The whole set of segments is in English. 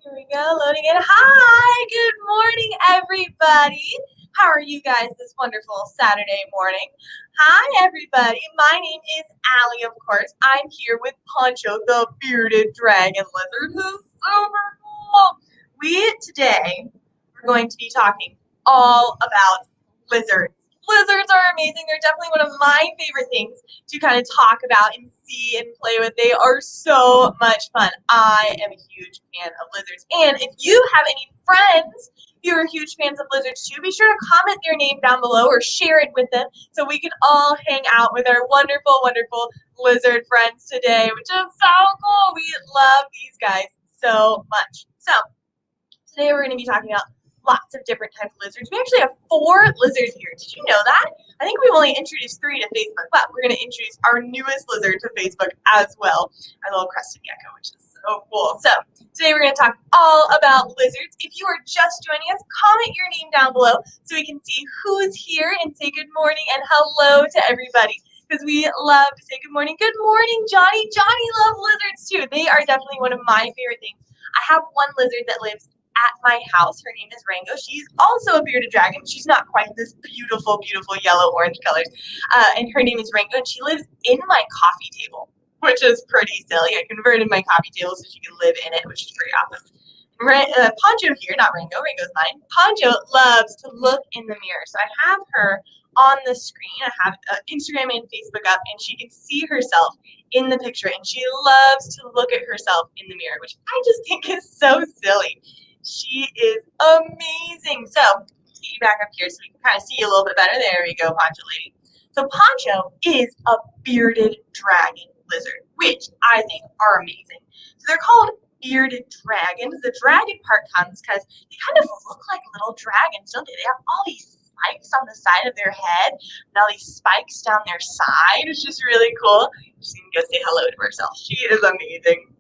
Here we go, loading in. Hi, good morning, everybody. How are you guys this wonderful Saturday morning? Hi, everybody. My name is Allie, of course. I'm here with Poncho, the bearded dragon lizard, who's super cool. Today, we're going to be talking all about lizards. Lizards are amazing. They're definitely one of my favorite things to kind of talk about and see and play with. They are so much fun. I am a huge fan of lizards. And if you have any friends who are huge fans of lizards too, be sure to comment their name down below or share it with them so we can all hang out with our wonderful, wonderful lizard friends today, which is so cool. We love these guys so much. So today we're going to be talking about lots of different types of lizards. We actually have 4 lizards here. Did you know that? I think we've only introduced 3 to Facebook, but we're going to introduce our newest lizard to Facebook as well, our little crested gecko, which is so cool. So today we're going to talk all about lizards. If you are just joining us, comment your name down below so we can see who is here and say good morning and hello to everybody, because we love to say good morning. Good morning, Johnny. Johnny loves lizards too. They are definitely one of my favorite things. I have one lizard that lives at my house. Her name is Rango. She's also a bearded dragon. She's not quite this beautiful, beautiful yellow-orange colors. And her name is Rango, and she lives in my coffee table, which is pretty silly. I converted my coffee table so she can live in it, which is pretty awesome. Poncho here, not Rango. Rango's mine. Poncho loves to look in the mirror. So I have her on the screen. I have Instagram and Facebook up, and she can see herself in the picture, and she loves to look at herself in the mirror, which I just think is so silly. She is amazing. So, get you back up here so we can kind of see you a little bit better. There we go, Poncho lady. So, Poncho is a bearded dragon lizard, which I think are amazing. So, they're called bearded dragons. The dragon part comes because they kind of look like little dragons, don't they? They have all these spikes on the side of their head and all these spikes down their side, which is really cool. She's going to go say hello to herself. She is amazing.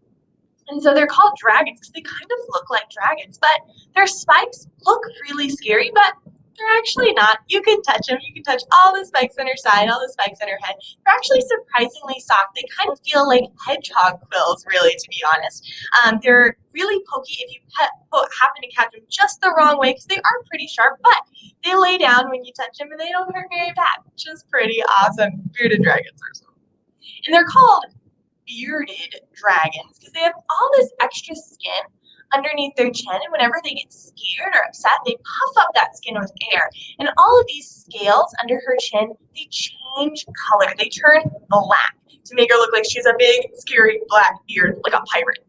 And so they're called dragons because they kind of look like dragons, but their spikes look really scary, but they're actually not. You can touch them. You can touch all the spikes on her side, all the spikes on her head. They're actually surprisingly soft. They kind of feel like hedgehog quills, really, to be honest. They're really pokey if you happen to catch them just the wrong way, because they are pretty sharp, but they lay down when you touch them and they don't hurt very bad, which is pretty awesome. Bearded dragons are so. And they're called bearded dragons because they have all this extra skin underneath their chin, and whenever they get scared or upset, they puff up that skin with air, and all of these scales under her chin, they change color. They turn black to make her look like she's a big scary black beard, like a pirate.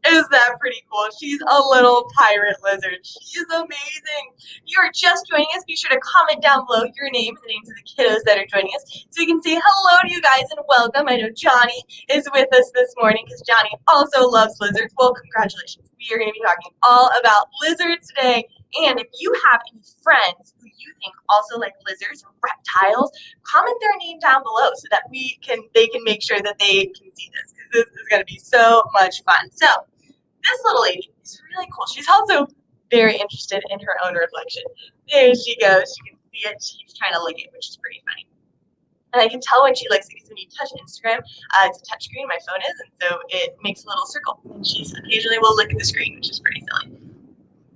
Is that pretty cool? She's a little pirate lizard. She's amazing. If you are just joining us, be sure to comment down below your name and the names of the kiddos that are joining us so we can say hello to you guys and welcome. I know Johnny is with us this morning because Johnny also loves lizards. Well, congratulations. We are going to be talking all about lizards today. And if you have any friends who you think also like lizards or reptiles, comment their name down below so that they can make sure that they can see this, because this is going to be so much fun. So this little lady is really cool. She's also very interested in her own reflection. There she goes. You can see it. She's trying to lick it, which is pretty funny. And I can tell when she likes it because when you touch Instagram, it's a touch screen, my phone is, and so it makes a little circle. And she occasionally will lick the screen, which is pretty silly.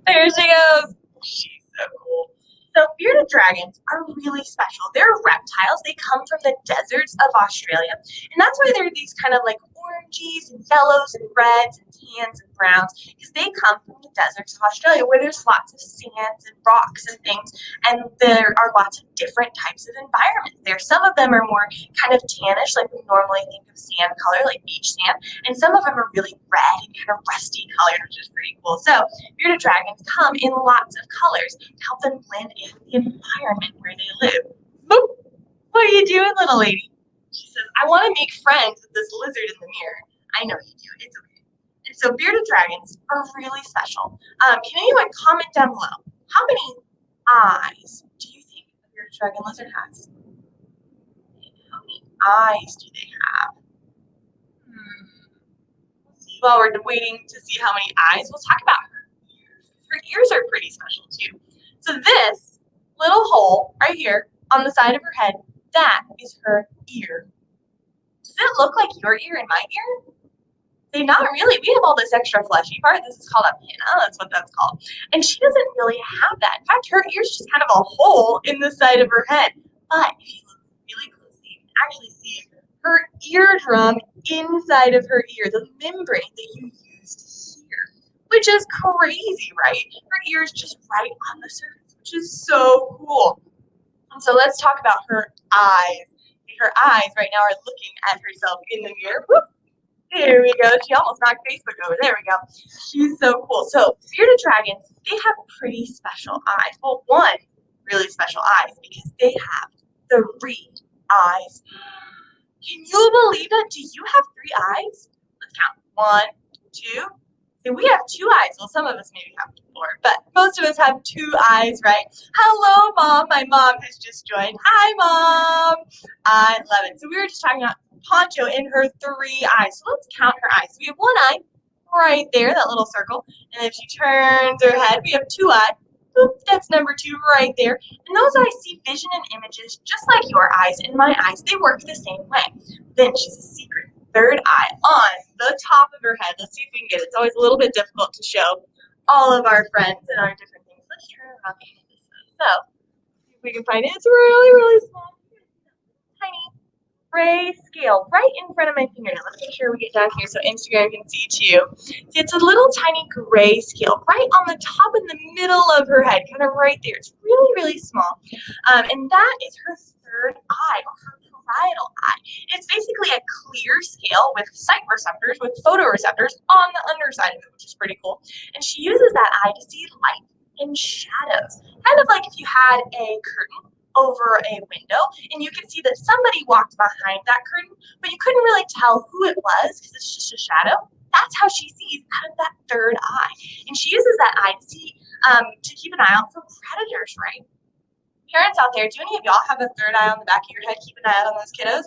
There she goes. She's so cool. So bearded dragons are really special. They're reptiles. They come from the deserts of Australia. And that's why they're these kind of like oranges and yellows and reds and tans and browns, because they come from the deserts of Australia where there's lots of sands and rocks and things, and there are lots of different types of environments there. Some of them are more kind of tannish, like we normally think of sand color, like beach sand, and some of them are really red and kind of rusty colored, which is pretty cool. So bearded dragons come in lots of colors to help them blend in the environment where they live. Boop. What are you doing, little lady? She says, I want to make friends with this lizard in the mirror. I know you do. It's okay. And so bearded dragons are really special. Can anyone comment down below? How many eyes do you think a bearded dragon lizard has? How many eyes do they have? Let's see. While we're waiting to see how many eyes, we'll talk about her ears. Her ears are pretty special too. So this little hole right here on the side of her head, that is her ear. Does it look like your ear and my ear? They not really. We have all this extra fleshy part. This is called a pinna. That's what that's called. And she doesn't really have that. In fact, her ear's just kind of a hole in the side of her head. But if you look really closely, you can actually see her eardrum inside of her ear, the membrane that you use to hear, which is crazy, right? Her ear is just right on the surface, which is so cool. And so let's talk about her eyes. Her eyes right now are looking at herself in the mirror. Whoop. There we go. She almost knocked Facebook over. There we go. She's so cool. So bearded dragons, they have pretty special eyes. Well, one really special eyes because they have 3 eyes. Can you believe it? Do you have 3 eyes? Let's count. 1, 2. See, we have 2 eyes. Well, some of us maybe have 4, but most of us have 2 eyes, right? Hello, Mom. My mom has just joined. Hi, Mom. I love it. So we were just talking about Poncho in her 3 eyes. So let's count her eyes. So we have 1 eye right there, that little circle. And if she turns her head, we have 2 eyes. Boop, that's number 2 right there. And those eyes see vision and images just like your eyes and my eyes. They work the same way. Then she's a secret 3rd eye on the top of her head. Let's see if we can get it. It's always a little bit difficult to show all of our friends and our different things. Let's turn around this way. So, see if we can find it. It's really, really small. Tiny gray scale right in front of my fingernail. Let's make sure we get down here so Instagram can see too. See, it's a little tiny gray scale right on the top in the middle of her head, kind of right there. It's really, really small. And that is her 3rd eye, or her parietal eye. It's basically a clear scale with sight receptors, with photoreceptors on the underside of it, which is pretty cool. And she uses that eye to see light and shadows. Kind of like if you had a curtain over a window and you could see that somebody walked behind that curtain, but you couldn't really tell who it was because it's just a shadow. That's how she sees out of that 3rd eye. And she uses that eye to see, to keep an eye out for predators, right? Parents out there, do any of y'all have a 3rd eye on the back of your head? Keep an eye out on those kiddos?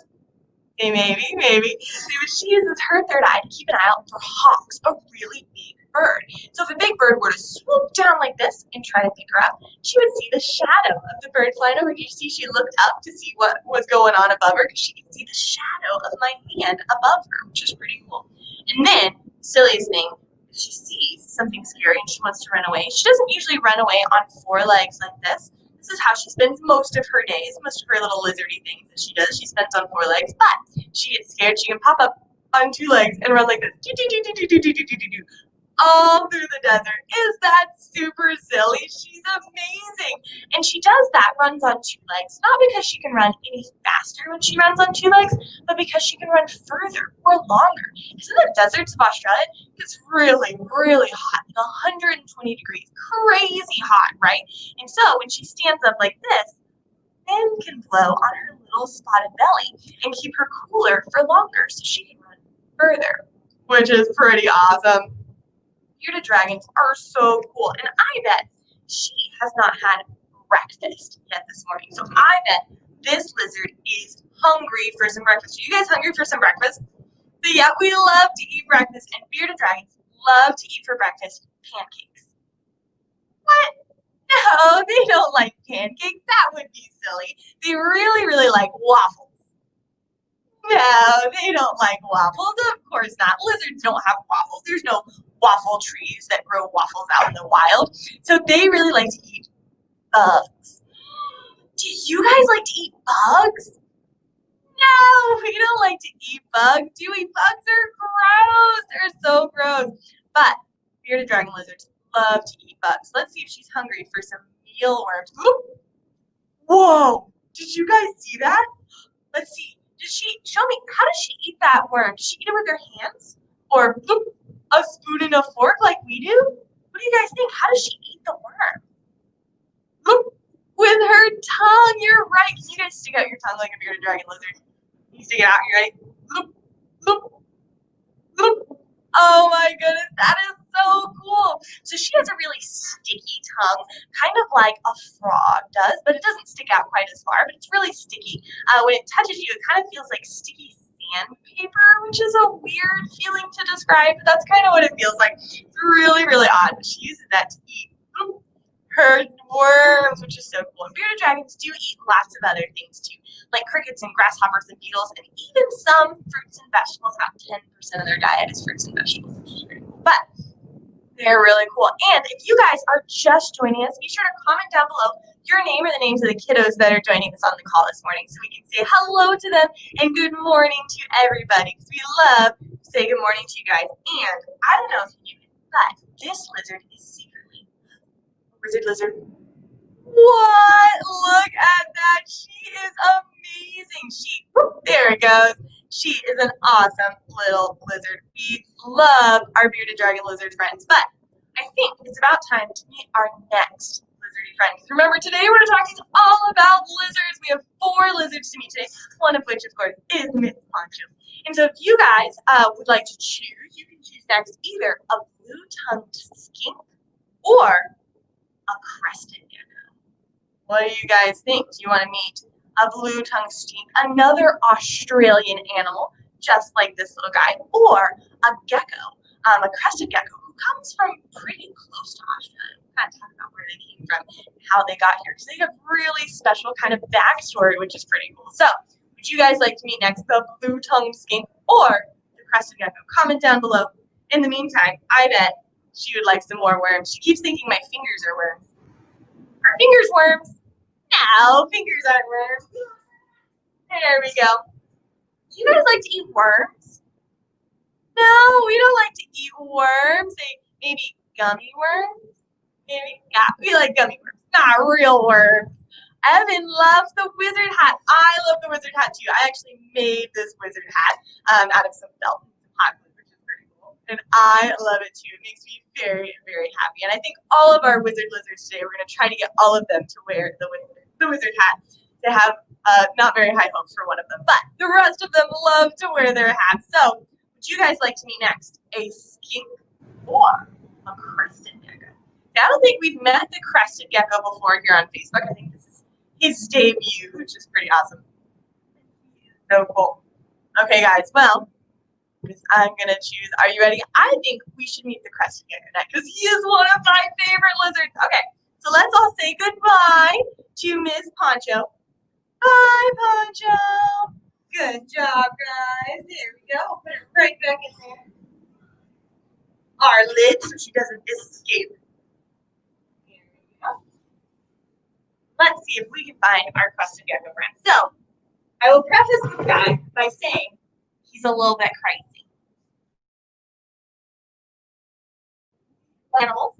Okay, maybe. She uses her 3rd eye to keep an eye out for hawks, a really big bird. So if a big bird were to swoop down like this and try to pick her up, she would see the shadow of the bird flying over. You see she looked up to see what was going on above her because she could see the shadow of my hand above her, which is pretty cool. And then, silliest thing, she sees something scary and she wants to run away. She doesn't usually run away on 4 legs like this. This is how she spends most of her days, most of her little lizardy things that she does. She spends on 4 legs, but she gets scared. She can pop up on 2 legs and run like this. All through the desert. Is that super silly? She's amazing. And she does that, runs on 2 legs, not because she can run any faster when she runs on 2 legs, but because she can run further or longer. Isn't the deserts of Australia? It's really, really hot, like 120 degrees. Crazy hot, right? And so when she stands up like this, wind can blow on her little spotted belly and keep her cooler for longer so she can run further, which is pretty awesome. Bearded dragons are so cool, and I bet she has not had breakfast yet this morning. So I bet this lizard is hungry for some breakfast. Are you guys hungry for some breakfast? So yeah, we love to eat breakfast, and bearded dragons love to eat for breakfast pancakes. What? No, they don't like pancakes. That would be silly. They really, really like waffles. No, they don't like waffles. Of course not. Lizards don't have waffles. There's no waffle trees that grow waffles out in the wild. So they really like to eat bugs. Do you guys like to eat bugs? No, we don't like to eat bugs. Do we? Bugs are gross. They're so gross. But bearded dragon lizards love to eat bugs. Let's see if she's hungry for some mealworms. Whoa! Did you guys see that? Let's see. Did she show me? How does she eat that worm? Does she eat it with her hands, or a spoon and a fork like we do? What do you guys think? How does she eat the worm? With her tongue. You're right. Can you guys stick out your tongue like a bearded dragon lizard? You stick it out. You ready? Oh my goodness, that is so cool. So she has a really sticky tongue, kind of like a frog does, but it doesn't stick out quite as far, but it's really sticky. When it touches you, it kind of feels like sticky sandpaper, which is a weird feeling to describe, but that's kind of what it feels like. It's really, really odd, but she uses that to eat her worms, which is so cool. And bearded dragons do eat lots of other things too, like crickets and grasshoppers and beetles, and even some fruits and vegetables. About 10% of their diet is fruits and vegetables, which is pretty cool. But they're really cool. And if you guys are just joining us, be sure to comment down below your name or the names of the kiddos that are joining us on the call this morning so we can say hello to them and good morning to everybody, because we love to say good morning to you guys. And I don't know if you knew it, but this lizard is secretly a wizard lizard. What? Look at that. She is amazing. There it goes. She is an awesome little lizard. We love our bearded dragon lizard friends, but I think it's about time to meet our next lizardy friend. Remember, today we're talking all about lizards. We have 4 lizards to meet today, one of which, of course, is Miss Poncho. And so if you guys would like to choose, you can choose next either a blue-tongued skink or a crested gecko. What do you guys think? Do you want to meet a blue-tongued skink, another Australian animal, just like this little guy, or a gecko, a crested gecko who comes from pretty close to Australia? We'll kind of talk about where they came from and how they got here, because they have really special kind of backstory, which is pretty cool. So, would you guys like to meet next the blue-tongued skink or the crested gecko? Comment down below. In the meantime, I bet she would like some more worms. She keeps thinking my fingers are worms. Are fingers worms? No, fingers aren't worms. There we go. Do you guys like to eat worms? No, we don't like to eat worms. Maybe gummy worms? Maybe? Yeah, we like gummy worms, not real worms. Evan loves the wizard hat. I love the wizard hat too. I actually made this wizard hat out of some felt and some hot glue, which is pretty cool. And I love it too. It makes me very, very happy. And I think all of our wizard lizards today, we're going to try to get all of them to wear the wizard hat, to have not very high hopes for one of them. But the rest of them love to wear their hats. So would you guys like to meet next a skink or a crested gecko? Now, I don't think we've met the crested gecko before here on Facebook. I think this is his debut, which is pretty awesome. So cool. Okay, guys. Well, I'm going to choose. Are you ready? I think we should meet the crested gecko next because he is one of my favorite lizards. Okay, so let's all say goodbye to Miss Poncho. Bye, Poncho. Good job, guys. There we go. We'll put it right back in there. Our lid so she doesn't escape. Here we go. Let's see if we can find our crested gecko friend. So, I will preface this guy by saying he's a little bit crazy. Animals.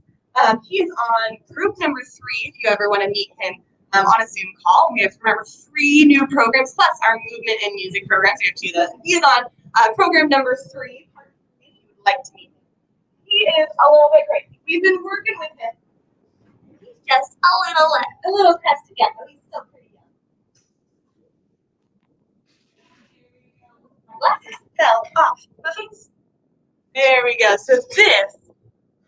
He is on group number 3 if you ever want to meet him on a Zoom call. We have, remember, 3 new programs plus our movement and music programs. We have 2 of those. He is on program number 3. If you would like to meet him. He is a little bit crazy. We've been working with him. He's just a little crested gecko. He's still pretty young. Glasses fell off my face. There we go. So this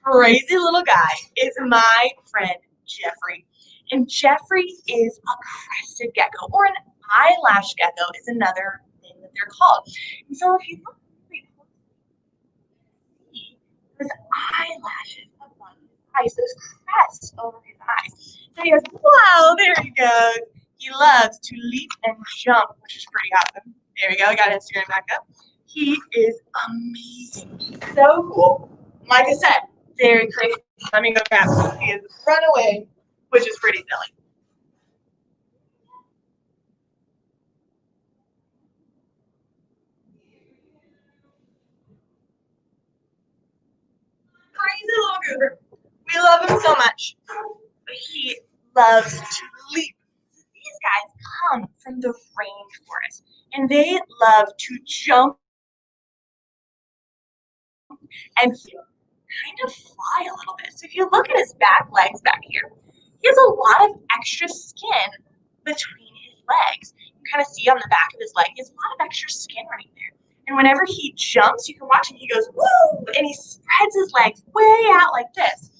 crazy little guy is my friend Jeffrey. And Jeffrey is a crested gecko, or an eyelash gecko is another thing that they're called. And so if you look really closely, see his eyelashes above his eyes, those crests over his eyes. So he goes, wow, there he goes. He loves to leap and jump, which is pretty awesome. There we go. I got Instagram back up. He is amazing. So cool. Like I said, very crazy. Let me go grab him. He is run away, which is pretty silly. Crazy little goober. We love him so much. But he loves to leap. These guys come from the rainforest, and they love to jump and kind of fly a little bit. So if you look at his back legs back here, he has a lot of extra skin between his legs. You can kind of see on the back of his leg, he has a lot of extra skin right there. And whenever he jumps, you can watch him, he goes, woo, and he spreads his legs way out like this.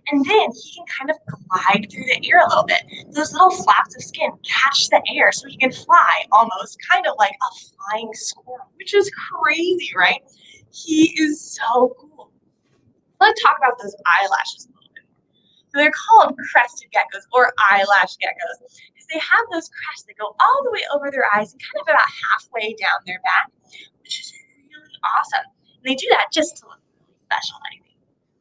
And then he can kind of glide through the air a little bit. Those little flaps of skin catch the air so he can fly almost, kind of like a flying squirrel, which is crazy, right? He is so cool. Let's talk about those eyelashes a little bit more. So they're called crested geckos or eyelash geckos because they have those crests that go all the way over their eyes and kind of about halfway down their back, which is really awesome. And they do that just to look really special, I think.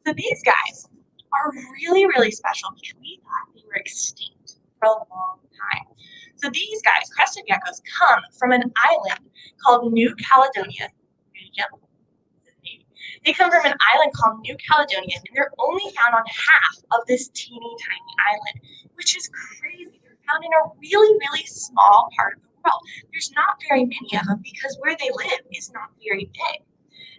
So these guys are really, really special because we thought they were extinct for a long time. So these guys, crested geckos, come from an island called New Caledonia. They come from an island called New Caledonia, and they're only found on half of this teeny tiny island, which is crazy. They're found in a really, really small part of the world. There's not very many of them because where they live is not very big.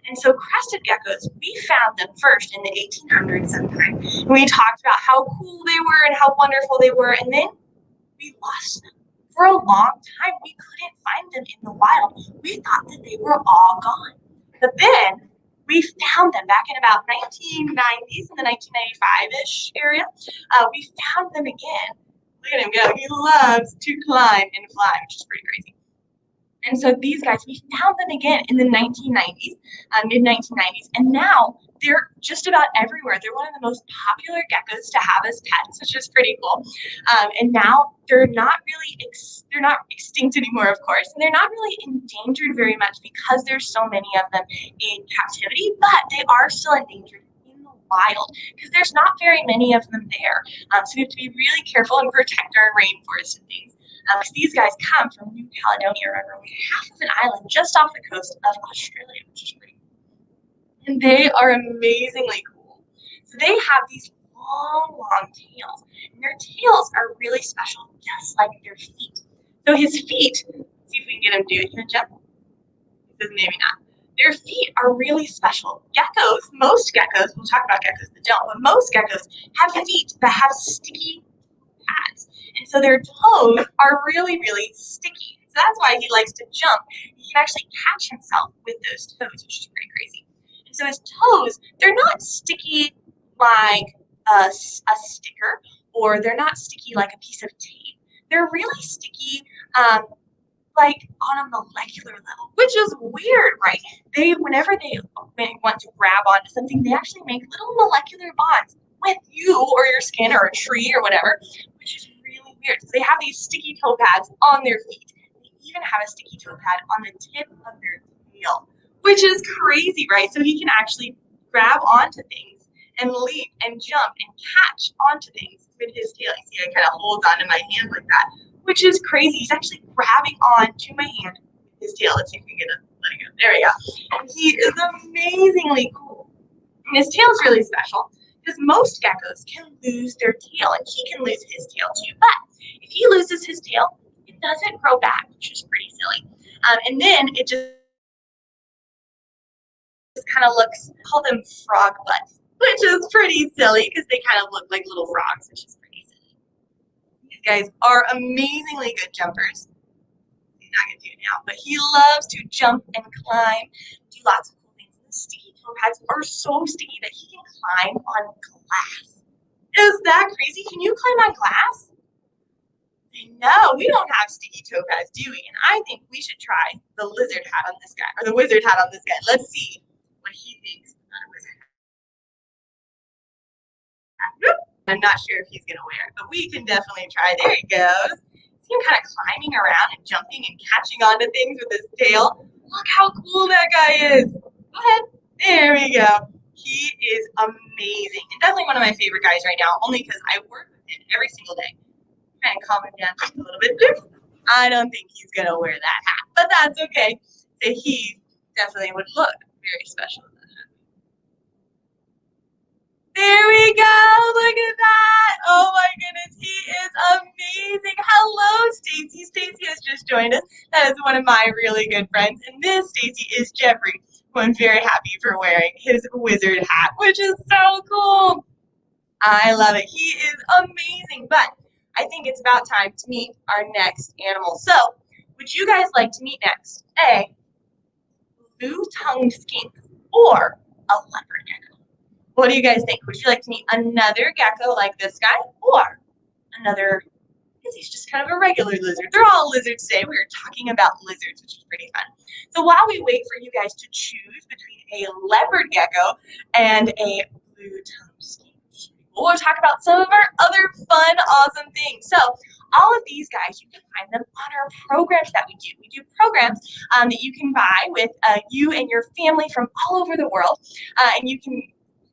And so crested geckos, we found them first in the 1800s sometime. And we talked about how cool they were and how wonderful they were, and then we lost them. For a long time, we couldn't find them in the wild. We thought that they were all gone. But then we found them back in about 1990s, in the 1995-ish area. We found them again. Look at him go. He loves to climb and fly, which is pretty crazy. And so these guys, we found them again in the 1990s, mid-1990s, and now they're just about everywhere. They're one of the most popular geckos to have as pets, which is pretty cool. And now they're not extinct anymore, of course, and they're not really endangered very much because there's so many of them in captivity, but they are still endangered in the wild because there's not very many of them there. So we have to be really careful and protect our rainforest and things. Because these guys come from New Caledonia, remember, we half of an island just off the coast of Australia, which is pretty cool. And they are amazingly cool. So they have these long, long tails, and their tails are really special, just like their feet. So his feet, let's see if we can get him to do it. Can jump? He says maybe not. Their feet are really special. Geckos, most geckos, we'll talk about geckos that don't, but most geckos have feet that have sticky pads. And so their toes are really, really sticky. So that's why he likes to jump. He can actually catch himself with those toes, which is pretty crazy. And so his toes, they're not sticky like a sticker, or they're not sticky like a piece of tape. They're really sticky like on a molecular level, which is weird, right? Whenever they want to grab onto something, they actually make little molecular bonds with you or your skin or a tree or whatever, which is really weird. So they have these sticky toe pads on their feet. They even have a sticky toe pad on the tip of their tail, which is crazy, right? So he can actually grab onto things and leap and jump and catch onto things with his tail. You see, I kind of hold onto my hand like that, which is crazy. He's actually grabbing onto my hand with his tail. Let's see if we can get it. Let it go. There we go. And he is amazingly cool. And his tail is really special because most geckos can lose their tail, and he can lose his tail too. But if he loses his tail, it doesn't grow back, which is pretty silly. And then it just kind of looks, call them frog butts, which is pretty silly because they kind of look like little frogs, which is pretty silly. These guys are amazingly good jumpers. He's not going to do it now, but he loves to jump and climb, do lots of cool things. And the sticky toe pads are so sticky that he can climb on glass. Is that crazy? Can you climb on glass? No, we don't have sticky toe pads, do we? And I think we should try the lizard hat on this guy, or the wizard hat on this guy. Let's see what he thinks about a wizard hat. I'm not sure if he's going to wear it, but we can definitely try. There he goes. See him kind of climbing around and jumping and catching onto things with his tail. Look how cool that guy is. Go ahead. There we go. He is amazing. And definitely one of my favorite guys right now, only because I work with him every single day. Kind of calm him down just a little bit. I don't think he's going to wear that hat, but that's okay. So he definitely would look very special in that hat. There we go. Look at that. Oh my goodness. He is amazing. Hello, Stacy. Stacy has just joined us. That is one of my really good friends. And this, Stacy, is Jeffrey, who I'm very happy for wearing his wizard hat, which is so cool. I love it. He is amazing. But I think it's about time to meet our next animal. So, would you guys like to meet next a blue-tongued skink or a leopard gecko? What do you guys think? Would you like to meet another gecko like this guy or another, because he's just kind of a regular lizard. They're all lizards today. We were talking about lizards, which is pretty fun. So while we wait for you guys to choose between a leopard gecko and a blue-tongued skink, we'll talk about some of our other fun, awesome things. So all of these guys, you can find them on our programs that we do. We do programs that you can buy with you and your family from all over the world, and you can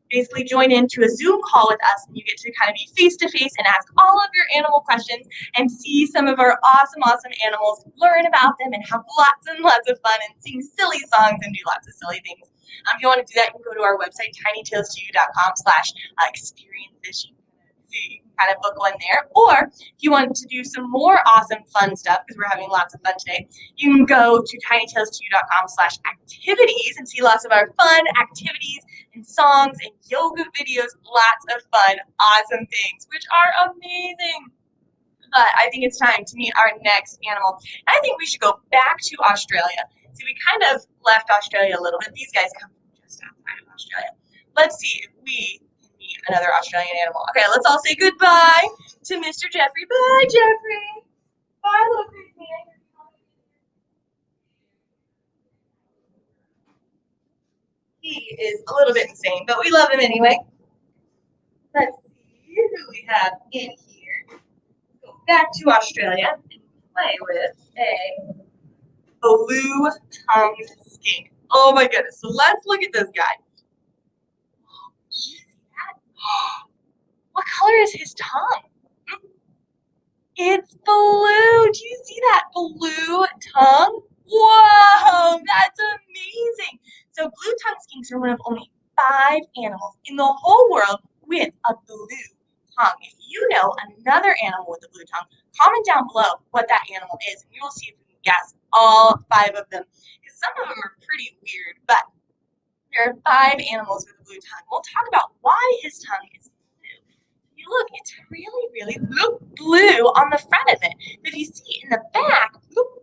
basically join into a Zoom call with us, and you get to kind of be face to face and ask all of your animal questions and see some of our awesome animals, learn about them, and have lots and lots of fun and sing silly songs and do lots of silly things. If you want to do that, you can go to our website, tinytailstudio.com/experience this. You can kind of book one there. Or if you want to do some more awesome fun stuff, because we're having lots of fun today, you can go to tinytailstudio.com/activities and see lots of our fun activities and songs and yoga videos, lots of fun, awesome things, which are amazing. But I think it's time to meet our next animal. I think we should go back to Australia. See, we kind of left Australia a little bit. These guys come from just outside of Australia. Let's see if we can meet another Australian animal. Okay, let's all say goodbye to Mr. Jeffrey. Bye, Jeffrey. Bye, little crazy man. He is a little bit insane, but we love him anyway. Let's see who we have in here. Go back to Australia and play with a blue-tongued skink. Oh my goodness. So let's look at this guy. Do you see that? What color is his tongue? It's blue. Do you see that blue tongue? Whoa, that's amazing. So blue-tongued skinks are one of only 5 animals in the whole world with a blue tongue. If you know another animal with a blue tongue, comment down below what that animal is, and you will see if you can guess all 5 of them. Because some of them are pretty weird, but there are 5 animals with a blue tongue. We'll talk about why his tongue is blue. You look, it's really blue on the front of it. But if you see in the back,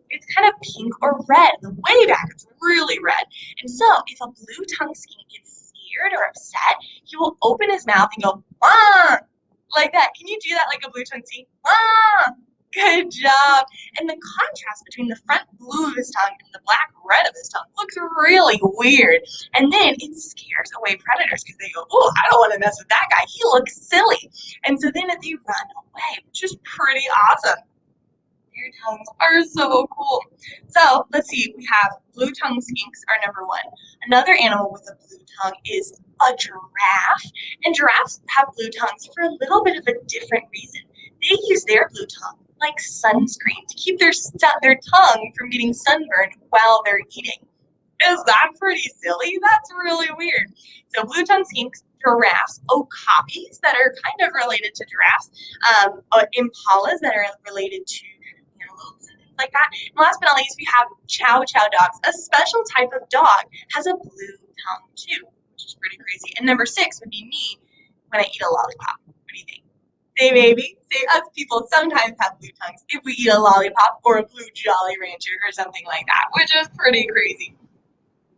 it's kind of pink or red. The way back, it's really red. And so if a blue-tongued skink gets scared or upset, he will open his mouth and go, "Wah!" like that. Can you do that like a blue-tongued skink? "Wah!" Good job. And the contrast between the front blue of his tongue and the black red of his tongue looks really weird. And then it scares away predators because they go, "Oh, I don't want to mess with that guy. He looks silly." And so then they run away, which is pretty awesome. Their tongues are so cool. So let's see. We have blue-tongued skinks are number 1. Another animal with a blue tongue is a giraffe. And giraffes have blue tongues for a little bit of a different reason. They use their blue tongue like sunscreen to keep their tongue from getting sunburned while they're eating. Is that pretty silly? That's really weird. So blue-tongued skinks, giraffes, okapis that are kind of related to giraffes, impalas that are related to antelopes and things like that. And last but not least, we have chow chow dogs. A special type of dog has a blue tongue too, which is pretty crazy. And number 6 would be me when I eat a lollipop. What do you think? Say baby. Say us people sometimes have blue tongues if we eat a lollipop or a blue Jolly Rancher or something like that, which is pretty crazy.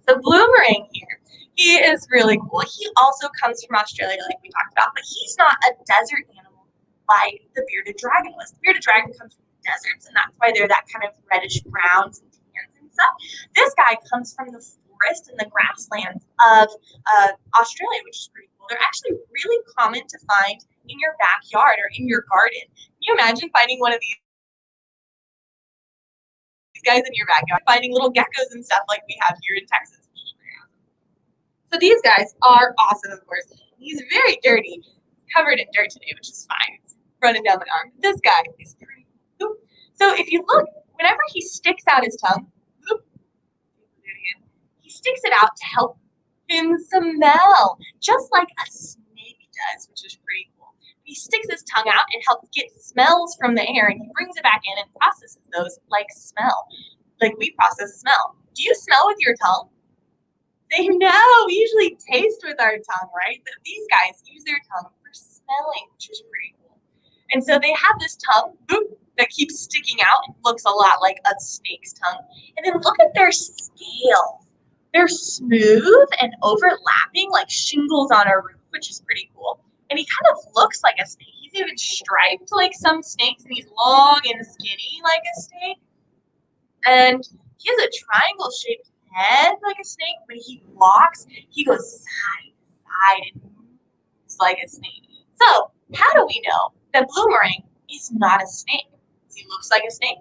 So Bloomerang here, he is really cool. He also comes from Australia like we talked about, but he's not a desert animal like the bearded dragon was. The bearded dragon comes from the deserts, and that's why they're that kind of reddish browns and tans and stuff. This guy comes from the forest and the grasslands of Australia, which is pretty cool. They're actually really common to find in your backyard or in your garden. Can you imagine finding one of these guys in your backyard, finding little geckos and stuff like we have here in Texas? So these guys are awesome, of course. He's very dirty, covered in dirt today, which is fine. It's running down my arm. This guy is pretty cool. So if you look, whenever he sticks out his tongue, he sticks it out to help him smell, just like a snake does, which is pretty cool. He sticks his tongue out and helps get smells from the air, and he brings it back in and processes those like smell, like we process smell. Do you smell with your tongue? They know. We usually taste with our tongue, right? But these guys use their tongue for smelling, which is pretty cool. And so they have this tongue that keeps sticking out. It looks a lot like a snake's tongue. And then look at their scales. They're smooth and overlapping like shingles on a roof, which is pretty cool. And he kind of looks like a snake. He's even striped like some snakes, and he's long and skinny like a snake. And he has a triangle-shaped head like a snake. When he walks, he goes side to side and moves like a snake. So How do we know that Bloomerang is not a snake? He looks like a snake,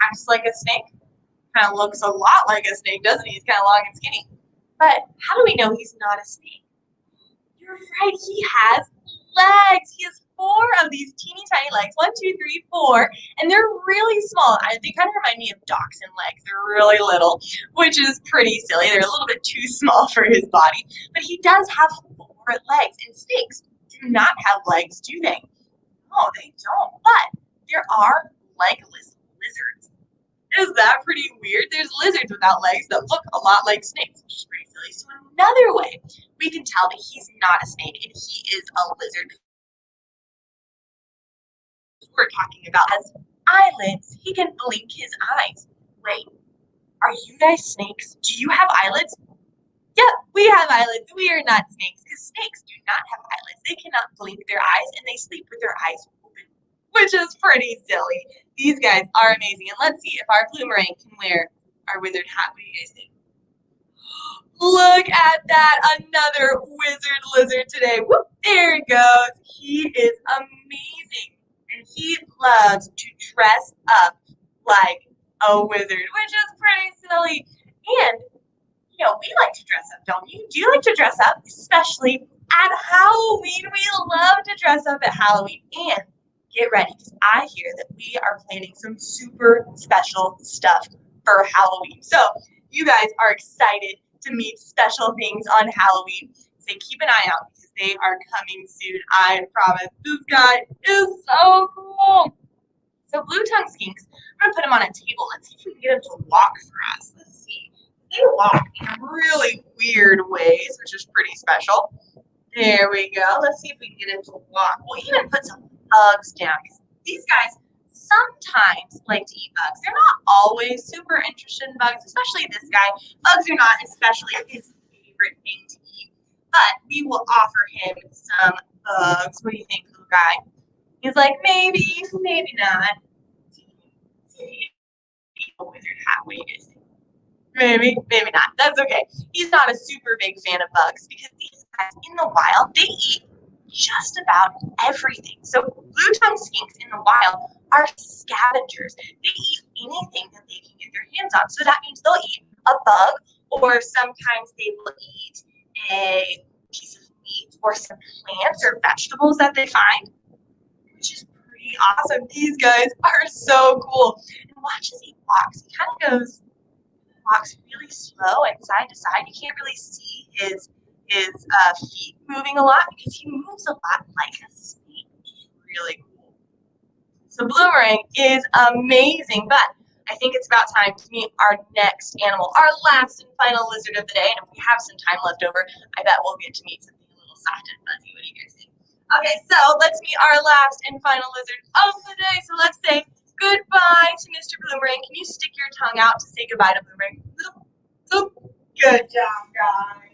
acts like a snake, kind of looks a lot like a snake, doesn't he? He's kind of long and skinny. But how do we know he's not a snake? You're right, he has legs. He has 4 of these teeny tiny legs. 1, 2, 3, 4. And they're really small. They kind of remind me of dachshund legs. They're really little, which is pretty silly. They're a little bit too small for his body. But he does have 4 legs. And snakes do not have legs, do they? No, they don't. But there are legless lizards. Is that pretty weird? There's lizards without legs that look a lot like snakes, which is pretty silly. So another way we can tell that he's not a snake and he is a lizard, we're talking about has eyelids. He can blink his eyes. Wait, are you guys snakes? Do you have eyelids? Yep, we have eyelids. We are not snakes because snakes do not have eyelids. They cannot blink their eyes and they sleep with their eyes open, which is pretty silly. These guys are amazing. And let's see if our Bloomerang can wear our wizard hat. What do you guys think? Look at that, another wizard lizard today. Whoop, there it goes. He is amazing. And he loves to dress up like a wizard, which is pretty silly. And, we like to dress up, don't you? Do you like to dress up? Especially at Halloween. We love to dress up at Halloween. And get ready, because I hear that we are planning some super special stuff for Halloween. So you guys are excited to meet special things on Halloween. So keep an eye out because they are coming soon. I promise. This guy is so cool. So blue tongue skinks, I'm gonna put him on a table. Let's see if we can get him to walk for us. Let's see. They walk in really weird ways, which is pretty special. There we go. Let's see if we can get him to walk. We'll even put some bugs down because these guys sometimes like to eat bugs. They're not always super interested in bugs, especially this guy. Bugs are not especially his favorite thing to eat, but we will offer him some bugs. What do you think, little guy? He's like, maybe, maybe not. A wizard hat. What do you guys think? Maybe, maybe not. That's okay. He's not a super big fan of bugs because these guys in the wild, they eat just about everything. So blue tongue skinks in the wild are scavengers. They eat anything that they can get their hands on. So that means they'll eat a bug, or sometimes they will eat a piece of meat or some plants or vegetables that they find, which is pretty awesome. These guys are so cool. And watch as he walks. He kind of walks really slow and side to side. You can't really see his feet moving a lot because he moves a lot like a snake, which is really cool. So Bloomerang is amazing, but I think it's about time to meet our next animal, our last and final lizard of the day. And if we have some time left over, I bet we'll get to meet something a little soft and fuzzy. What do you guys think? Okay, so let's meet our last and final lizard of the day. So let's say goodbye to Mr. Bloomerang. Can you stick your tongue out to say goodbye to Bloomerang? Good job, guys.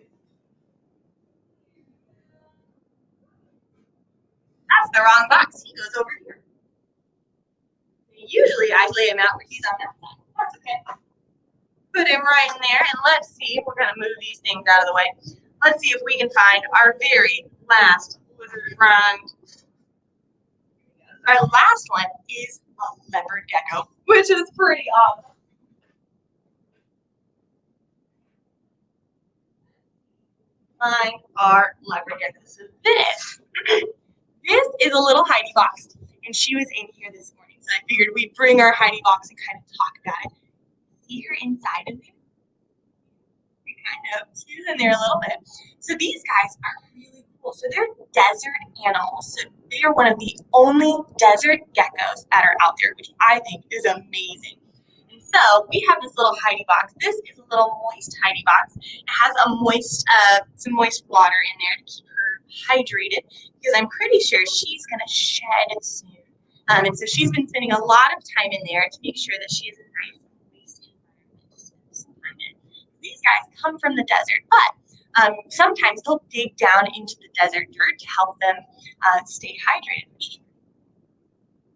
That's the wrong box. He goes over here. Usually I lay him out where he's on that side. That's okay. Put him right in there, and let's see. We're going to move these things out of the way. Let's see if we can find our very last lizard friend. Our last one is a leopard gecko, which is pretty awesome. Find our leopard gecko. So this is a little Heidi box, and she was in here this morning, so I figured we'd bring our Heidi box and kind of talk about it. See her inside of there? Kind of. She's in there a little bit. So these guys are really cool. So they're desert animals. So they are one of the only desert geckos that are out there, which I think is amazing. And so we have this little Heidi box. This is a little moist Heidi box. It has some moist water in there to keep her hydrated because I'm pretty sure she's going to shed soon. And so she's been spending a lot of time in there to make sure that she has a nice moist environment to spend some time in. These guys come from the desert, but sometimes they'll dig down into the desert dirt to help them stay hydrated.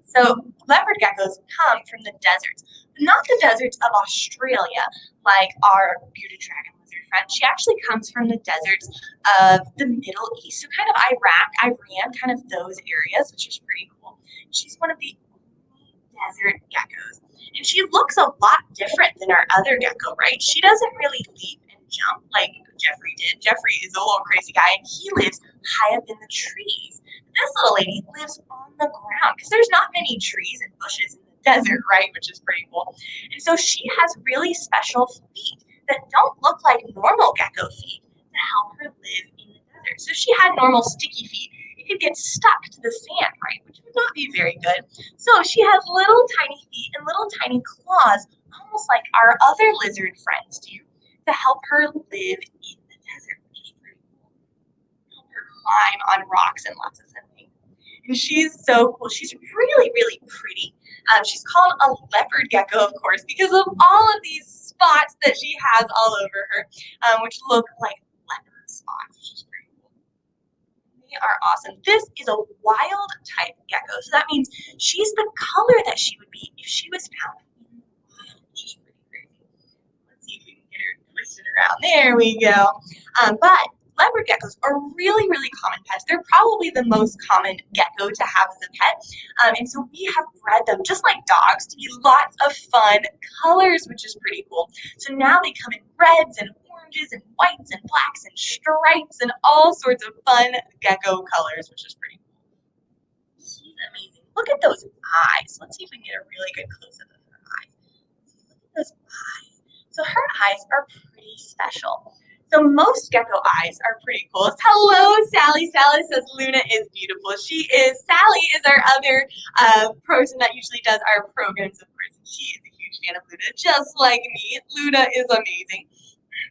So leopard geckos come from the deserts, but not the deserts of Australia like our bearded dragon lizard friend. She actually comes from the deserts of the Middle East, so kind of Iraq, Iran, kind of those areas, which is pretty cool. She's one of the only desert geckos, and she looks a lot different than our other gecko, right? She doesn't really leap and jump like Jeffrey did. Jeffrey is a little crazy guy, and he lives high up in the trees. This little lady lives on the ground because there's not many trees and bushes in the desert, right? Which is pretty cool. And so she has really special feet that don't look like normal gecko feet to help her live in the desert. So if she had normal sticky feet, it could get stuck to the sand, right? Which would not be very good. So she has little tiny feet and little tiny claws, almost like our other lizard friends do, to help her live in the desert, which is pretty cool. Help her climb on rocks and lots of fun things. And she's so cool. She's really, really pretty. She's called a leopard gecko, of course, because of all of these spots that she has all over her, which look like leopard spots, which is pretty cool. They are awesome. This is a wild type gecko, so that means she's the color that she would be if she was found in the wild, which is pretty crazy. Let's see if we can get her twisted around. There we go. But leopard geckos are really, really common pets. They're probably the most common gecko to have as a pet. And so we have bred them, just like dogs, to be lots of fun colors, which is pretty cool. So now they come in reds and oranges and whites and blacks and stripes and all sorts of fun gecko colors, which is pretty cool. She's amazing. Look at those eyes. Let's see if we can get a really good close-up of her eyes. Look at those eyes. So her eyes are pretty special. So most gecko eyes are pretty cool. Hello, Sally. Sally says Luna is beautiful. Sally is our other person that usually does our programs, of course. She is a huge fan of Luna, just like me. Luna is amazing.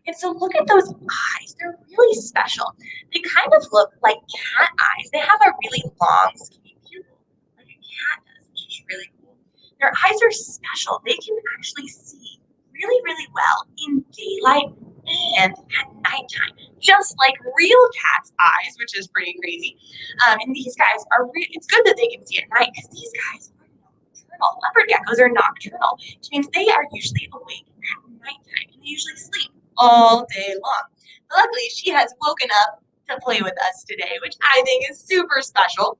And so look at those eyes. They're really special. They kind of look like cat eyes. They have a really long, skinny pupil, like a cat does, which is really cool. Their eyes are special. They can actually see really, really well in daylight and at nighttime, just like real cat's eyes, which is pretty crazy. And these guys it's good that they can see at night because these guys are nocturnal. Leopard geckos are nocturnal, which means they are usually awake at nighttime and they usually sleep all day long. But luckily, she has woken up to play with us today, which I think is super special.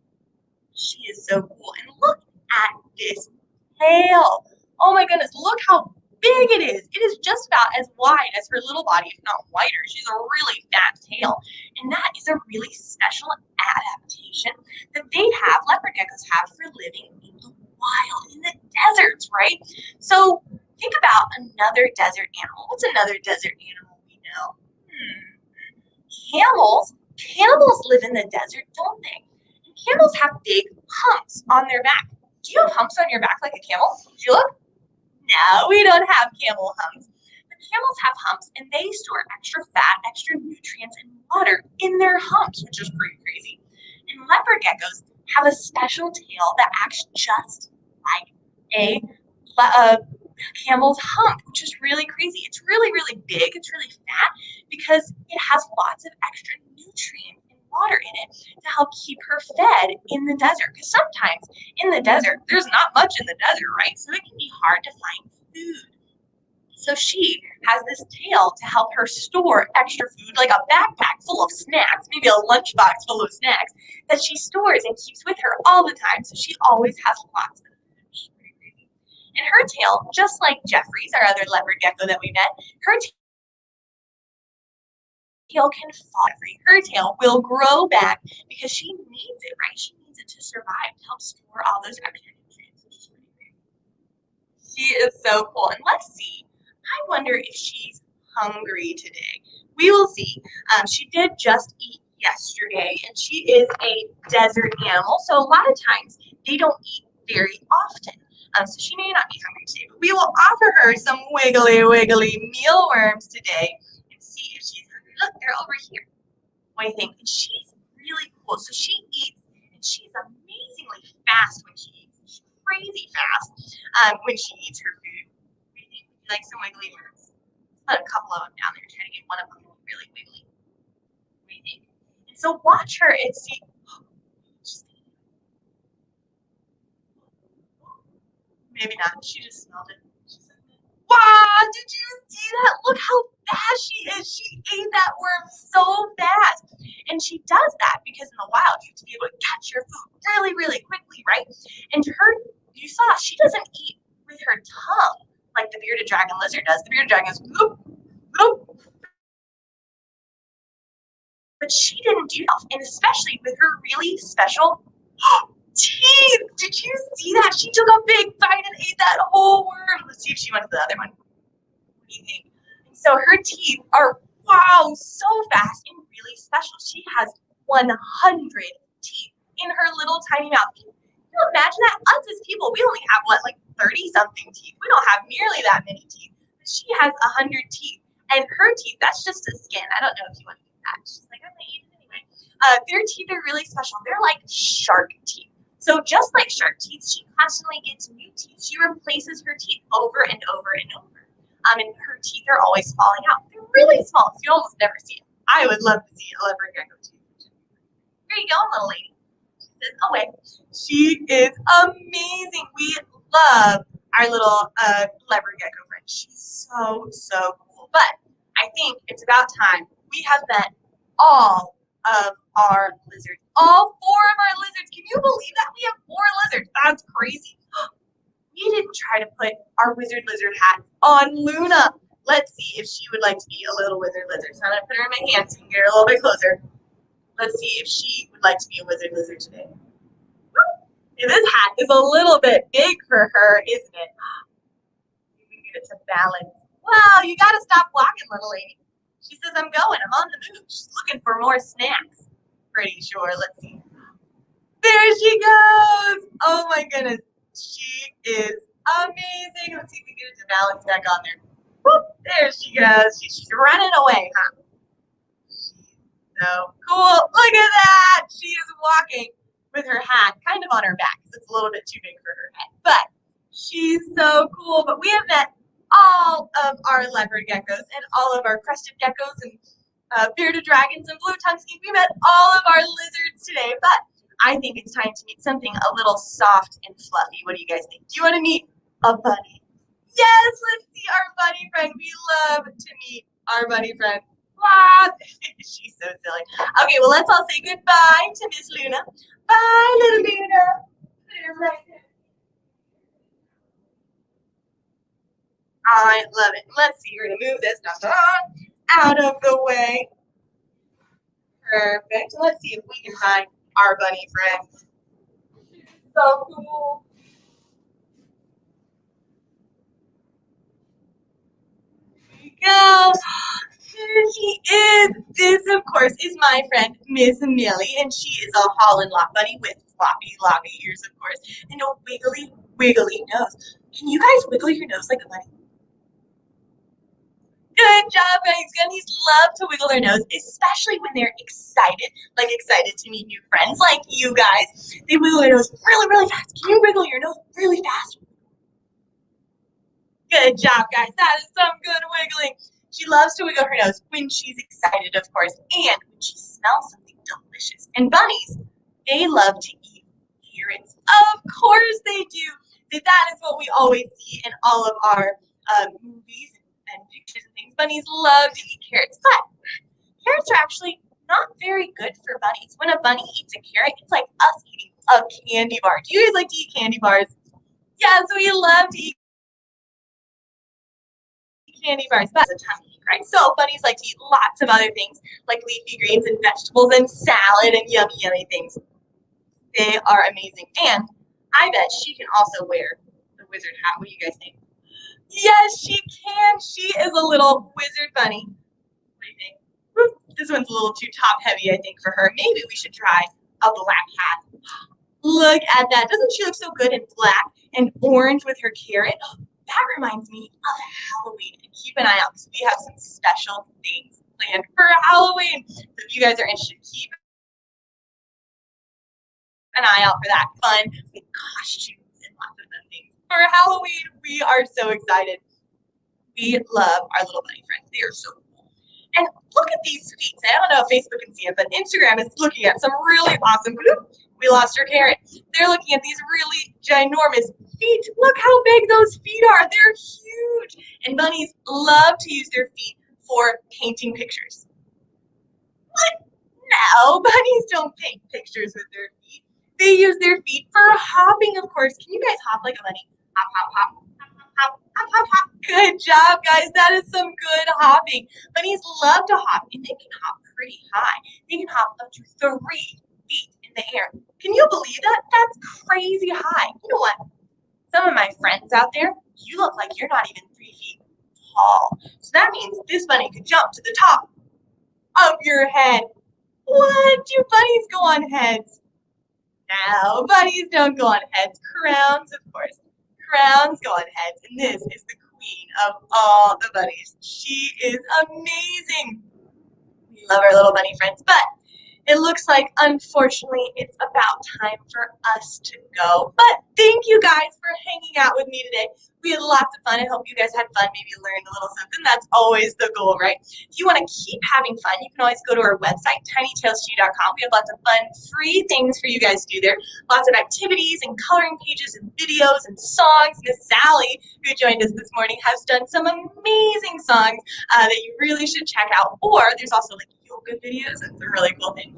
She is so cool. And look at this tail. Oh my goodness, look how big it is. It is just about as wide as her little body, if not wider. She's a really fat tail. And that is a really special adaptation that leopard geckos have for living in the wild, in the deserts, right? So think about another desert animal. What's another desert animal we know? Camels. Camels live in the desert, don't they? And camels have big humps on their back. Do you have humps on your back like a camel? Do you look? No, we don't have camel humps. But camels have humps, and they store extra fat, extra nutrients, and water in their humps, which is pretty crazy. And leopard geckos have a special tail that acts just like a camel's hump, which is really crazy. It's really, really big. It's really fat because it has lots of extra nutrients and water in it to help keep her fed in the desert. Because sometimes in the desert, there's not much in the desert, right? So it can be hard to find food. So she has this tail to help her store extra food, like a backpack full of snacks, maybe a lunchbox full of snacks that she stores and keeps with her all the time. So she always has lots of food. And her tail, just like Jeffrey's, our other leopard gecko that we met, her tail can fall. Her tail will grow back because she needs it, right? She needs it to survive, to help store all those extra nutrients, which is pretty great. She is so cool. And let's see. I wonder if she's hungry today. We will see. She did just eat yesterday, and she is a desert animal, so a lot of times they don't eat very often. So she may not be hungry today, but we will offer her some wiggly, wiggly mealworms today and see if she's hungry. Look, they're over here. What do you think? And she's really cool. So she eats, and she's amazingly fast when she eats. She's crazy fast when she eats her food. What do you think? Would you like some wiggly worms? Put a couple of them down there. Try to get one of them really wiggly. What do you think? And so watch her and see. Maybe not. She just smelled it. Wow, did you see that? Look how fast she is. She ate that worm so fast. And she does that because in the wild, you have to be able to catch your food really, really quickly, right? And you saw, she doesn't eat with her tongue like the bearded dragon lizard does. The bearded dragon goes, bloop, bloop. But she didn't do that, and especially with her really special teeth. Did you see that? She took a big bite and ate that whole worm. Let's see if she went to the other one. What do you think? And so her teeth are, wow, so fast and really special. She has 100 teeth in her little tiny mouth. Can you imagine that? Us as people, we only have, what, like 30-something teeth. We don't have nearly that many teeth. But she has 100 teeth. And her teeth, that's just the skin. I don't know if you want to eat that. She's like, I'm going to eat it anyway. Their teeth are really special. They're like shark teeth. So just like shark teeth, she constantly gets new teeth. She replaces her teeth over and over and over. And her teeth are always falling out. They're really small, so you almost never see it. I would love to see a leopard gecko tooth. Here you go, little lady. She says, oh wait. She is amazing. We love our little leopard gecko friend. She's so, so cool. But I think it's about time we have met all of our lizards. All 4 of our lizards. Can you believe that? We have 4 lizards. That's crazy. We didn't try to put our wizard lizard hat on Luna. Let's see if she would like to be a little wizard lizard. So I'm going to put her in my hand so you can get her a little bit closer. Let's see if she would like to be a wizard lizard today. This hat is a little bit big for her, isn't it? You can get it to balance. Wow, you got to stop walking, little lady. She says, I'm going. I'm on the move. She's looking for more snacks. Pretty sure. Let's see. There she goes. Oh, my goodness. She is amazing. Let's see if we can get it to balance back on there. Whoop, there she goes. She's running away, huh? She's so cool. Look at that. She is walking with her hat kind of on her back because it's a little bit too big for her head. But she's so cool. But we have met all of our leopard geckos and all of our crested geckos and bearded dragons and blue tongue skink. We met all of our lizards today, but I think it's time to meet something a little soft and fluffy. What do you guys think? Do you want to meet a bunny? Yes, let's see our bunny friend. We love to meet our bunny friend. Wow, she's so silly. Okay, well, let's all say goodbye to Miss Luna. Bye, little Luna. Put her right there. I love it. Let's see. We're going to move this out of the way. Perfect. Let's see if we can find our bunny friend. So cool. Here we go. Here she is. This, of course, is my friend, Miss Millie, and she is a Holland Lot bunny with floppy, loppy ears, of course, and a wiggly, wiggly nose. Can you guys wiggle your nose like a bunny? Good job, guys. Bunnies love to wiggle their nose, especially when they're excited, like excited to meet new friends like you guys. They wiggle their nose really, really fast. Can you wiggle your nose really fast? Good job, guys. That is some good wiggling. She loves to wiggle her nose when she's excited, of course, and when she smells something delicious. And bunnies, they love to eat carrots. Of course they do. That is what we always see in all of our movies and pictures and things. Bunnies love to eat carrots, but carrots are actually not very good for bunnies. When a bunny eats a carrot, it's like us eating a candy bar. Do you guys like to eat candy bars? Yes, we love to eat candy bars. That's a tummy ache, right? So bunnies like to eat lots of other things like leafy greens and vegetables and salad and yummy, yummy things. They are amazing. And I bet she can also wear the wizard hat. What do you guys think? Yes, she can. She is a little wizard bunny. What do you think? This one's a little too top heavy, I think, for her. Maybe we should try a black hat. Look at that. Doesn't she look so good in black and orange with her carrot? That reminds me of Halloween. And keep an eye out because we have some special things planned for Halloween. So if you guys are interested, keep an eye out for that fun with costumes and lots of fun things. For Halloween, we are so excited. We love our little bunny friends. They are so cool. And look at these feet. I don't know if Facebook can see it, but Instagram is looking at some really awesome. We lost our carrot. They're looking at these really ginormous feet. Look how big those feet are. They're huge. And bunnies love to use their feet for painting pictures? What? No, bunnies don't paint pictures with their feet. They use their feet for hopping, of course. Can you guys hop like a bunny? Hop, hop, hop, hop, hop, hop, hop, hop. Good job, guys. That is some good hopping. Bunnies love to hop, and they can hop pretty high. They can hop up to 3 feet in the air. Can you believe that? That's crazy high. You know what? Some of my friends out there, you look like you're not even 3 feet tall. So that means this bunny could jump to the top of your head. What? Do bunnies go on heads? No, bunnies don't go on heads. Crowns, of course. Crowns go on heads. And this is the queen of all the bunnies. She is amazing. We love our little bunny friends, but it looks like, unfortunately, it's about time for us to go. But thank you guys for hanging out with me today. We had lots of fun. I hope you guys had fun, maybe learned a little something. That's always the goal, right? If you want to keep having fun, you can always go to our website, tinytailstudio.com. We have lots of fun, free things for you guys to do there. Lots of activities and coloring pages and videos and songs. Miss Sally, who joined us this morning, has done some amazing songs that you really should check out. Or there's also like yoga videos. That's a really cool thing.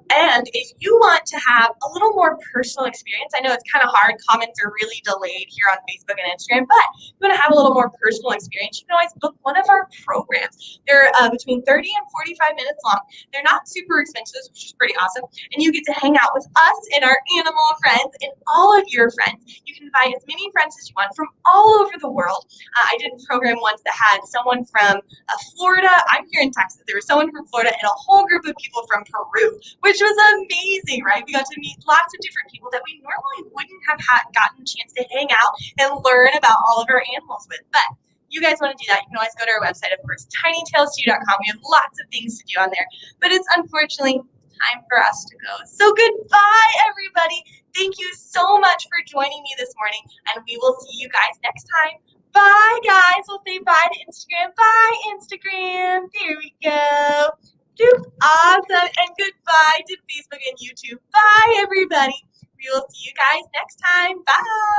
And if you want to have a little more personal experience, I know it's kind of hard. Comments are really delayed here on Facebook and Instagram, but if you want to have a little more personal experience, you can always book one of our programs. They're between 30 and 45 minutes long. They're not super expensive, which is pretty awesome. And you get to hang out with us and our animal friends and all of your friends. You can invite as many friends as you want from all over the world. I did a program once that had someone from Florida. I'm here in Texas. There was someone from Florida and a whole group of people from Peru, which was amazing, right? We got to meet lots of different people that we normally wouldn't have gotten a chance to hang out and learn about all of our animals with. But you guys want to do that, you can always go to our website, of course, tinytailstudio.com. We have lots of things to do on there. But it's unfortunately time for us to go. So goodbye, everybody. Thank you so much for joining me this morning, and we will see you guys next time. Bye, guys. We'll say bye to Instagram. Bye, Instagram. There we go. Awesome. And goodbye to Facebook and YouTube. Bye, everybody. We will see you guys next time. Bye.